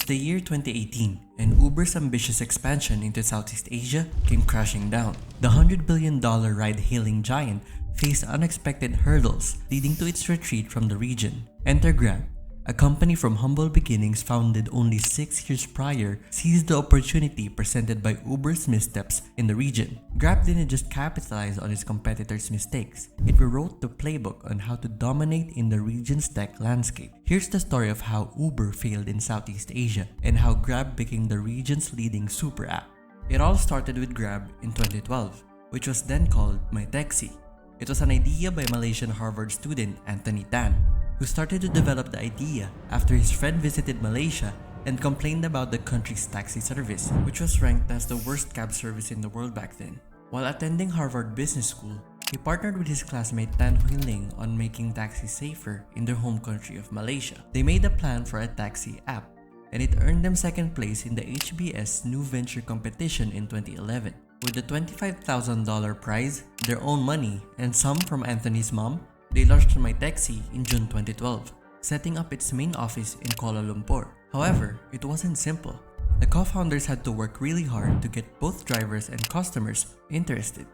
the year 2018, and Uber's ambitious expansion into Southeast Asia came crashing down. The $100 billion ride-hailing giant faced unexpected hurdles, leading to its retreat from the region. Enter Grab, a company from humble beginnings founded only 6 years prior, seized the opportunity presented by Uber's missteps in the region. Grab didn't just capitalize on its competitors' mistakes, it rewrote the playbook on how to dominate in the region's tech landscape. Here's the story of how Uber failed in Southeast Asia and how Grab became the region's leading super app. It all started with Grab in 2012, which was then called MyTaxi. It was an idea by Malaysian Harvard student Anthony Tan, who started to develop the idea after his friend visited Malaysia and complained about the country's taxi service, which was ranked as the worst cab service in the world back then. While attending Harvard Business School, he partnered with his classmate Tan Huy Ling on making taxis safer in their home country of Malaysia. They made a plan for a taxi app, and it earned them second place in the HBS New Venture competition in 2011. With the $25,000 prize, their own money, and some from Anthony's mom, they launched MyTaxi in June 2012, setting up its main office in Kuala Lumpur. However, it wasn't simple. The co-founders had to work really hard to get both drivers and customers interested.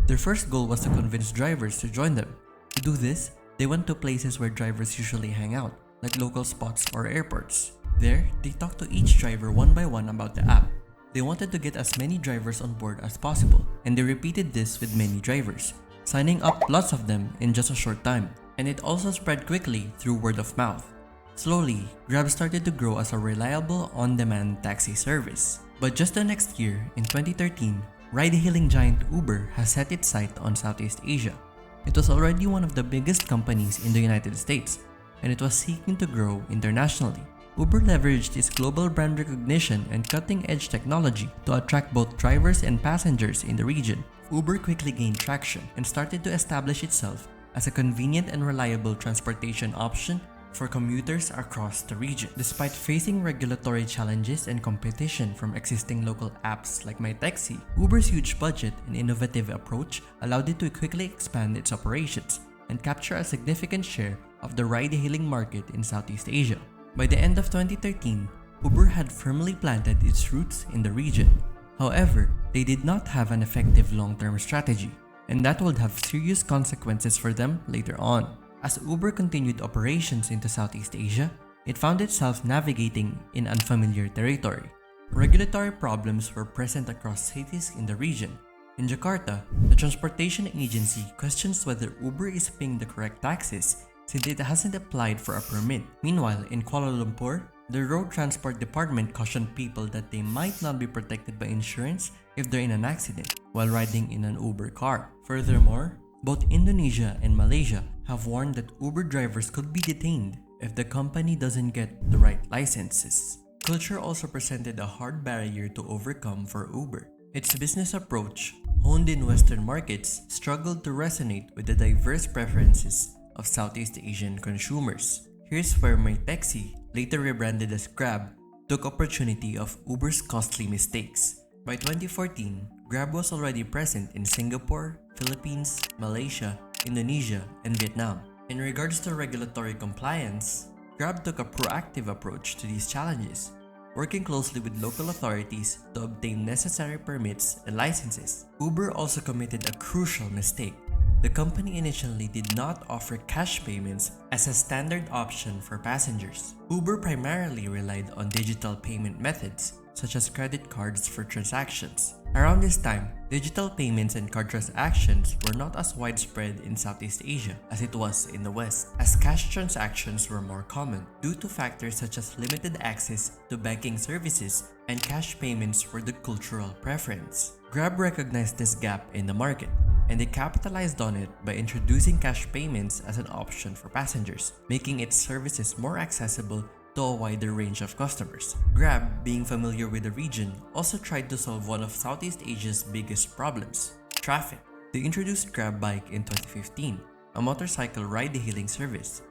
Their first goal was to convince drivers to join them. To do this, they went to places where drivers usually hang out, like local spots or airports. There, they talked to each driver one by one about the app. They wanted to get as many drivers on board as possible, and they repeated this with many drivers, signing up lots of them in just a short time. And it also spread quickly through word of mouth. Slowly, Grab started to grow as a reliable on-demand taxi service. But just the next year, in 2013, ride-hailing giant Uber has set its sight on Southeast Asia. It was already one of the biggest companies in the United States, and it was seeking to grow internationally. Uber leveraged its global brand recognition and cutting-edge technology to attract both drivers and passengers in the region. Uber quickly gained traction and started to establish itself as a convenient and reliable transportation option for commuters across the region. Despite facing regulatory challenges and competition from existing local apps like MyTaxi, Uber's huge budget and innovative approach allowed it to quickly expand its operations and capture a significant share of the ride-hailing market in Southeast Asia. By the end of 2013, Uber had firmly planted its roots in the region. However, they did not have an effective long-term strategy, and that would have serious consequences for them later on. As Uber continued operations into Southeast Asia, it found itself navigating in unfamiliar territory. Regulatory problems were present across cities in the region. In Jakarta, the transportation agency questions whether Uber is paying the correct taxes since it hasn't applied for a permit. Meanwhile, in Kuala Lumpur, the Road Transport Department cautioned people that they might not be protected by insurance if they're in an accident while riding in an Uber car. Furthermore, both Indonesia and Malaysia have warned that Uber drivers could be detained if the company doesn't get the right licenses. Culture also presented a hard barrier to overcome for Uber. Its business approach, honed in Western markets, struggled to resonate with the diverse preferences of Southeast Asian consumers. Here's where MyTaxi, later rebranded as Grab, took opportunity of Uber's costly mistakes. By 2014, Grab was already present in Singapore, Philippines, Malaysia, Indonesia, and Vietnam. In regards to regulatory compliance, Grab took a proactive approach to these challenges, working closely with local authorities to obtain necessary permits and licenses. Uber also committed a crucial mistake. The company initially did not offer cash payments as a standard option for passengers. Uber primarily relied on digital payment methods, such as credit cards for transactions. Around this time, digital payments and card transactions were not as widespread in Southeast Asia as it was in the West, as cash transactions were more common due to factors such as limited access to banking services, and cash payments were the cultural preference. Grab recognized this gap in the market, and they capitalized on it by introducing cash payments as an option for passengers, making its services more accessible to a wider range of customers. Grab, being familiar with the region, also tried to solve one of Southeast Asia's biggest problems: traffic. They introduced Grab Bike in 2015, a motorcycle ride-hailing service.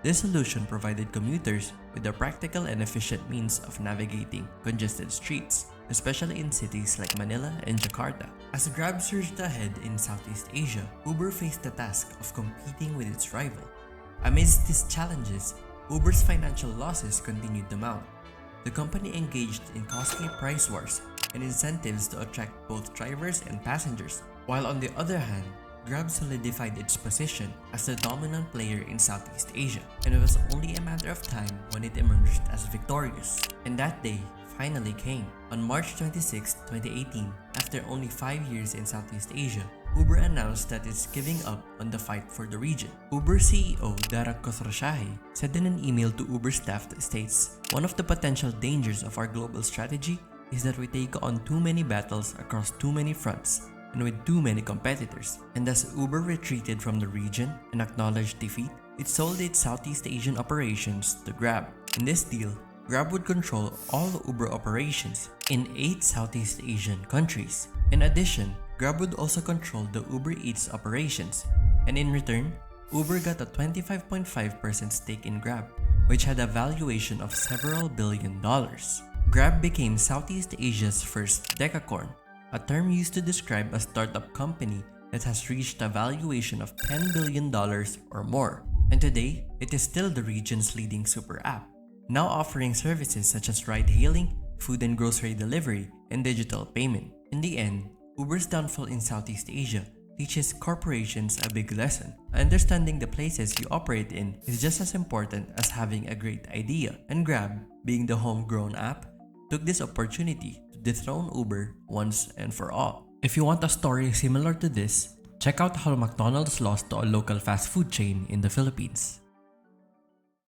This solution provided commuters with a practical and efficient means of navigating congested streets, especially in cities like Manila and Jakarta. As Grab surged ahead in Southeast Asia, Uber faced the task of competing with its rival. Amidst these challenges, Uber's financial losses continued to mount. the company engaged in costly price wars and incentives to attract both drivers and passengers, while on the other hand, Grab solidified its position as the dominant player in Southeast Asia, and it was only a matter of time when it emerged as victorious. And that day finally came. On March 26, 2018, after only 5 years in Southeast Asia, Uber announced that it's giving up on the fight for the region. Uber CEO Dara Khosrowshahi said in an email to Uber staff that states, "One of the potential dangers of our global strategy is that we take on too many battles across too many fronts and with too many competitors." And as Uber retreated from the region and acknowledged defeat, it sold its Southeast Asian operations to Grab. In this deal, Grab would control all Uber operations in 8 Southeast Asian countries. In addition, Grab would also control the Uber Eats operations, and in return, Uber got a 25.5% stake in Grab, which had a valuation of several $billions. Grab became Southeast Asia's first decacorn, a term used to describe a startup company that has reached a valuation of $10 billion or more. And today, it is still the region's leading super app, now offering services such as ride-hailing, food and grocery delivery, and digital payment. In the end, Uber's downfall in Southeast Asia teaches corporations a big lesson. Understanding the places you operate in is just as important as having a great idea, and Grab, being the homegrown app, took this opportunity to dethrone Uber once and for all. If you want a story similar to this, check out how McDonald's lost to a local fast food chain in the Philippines.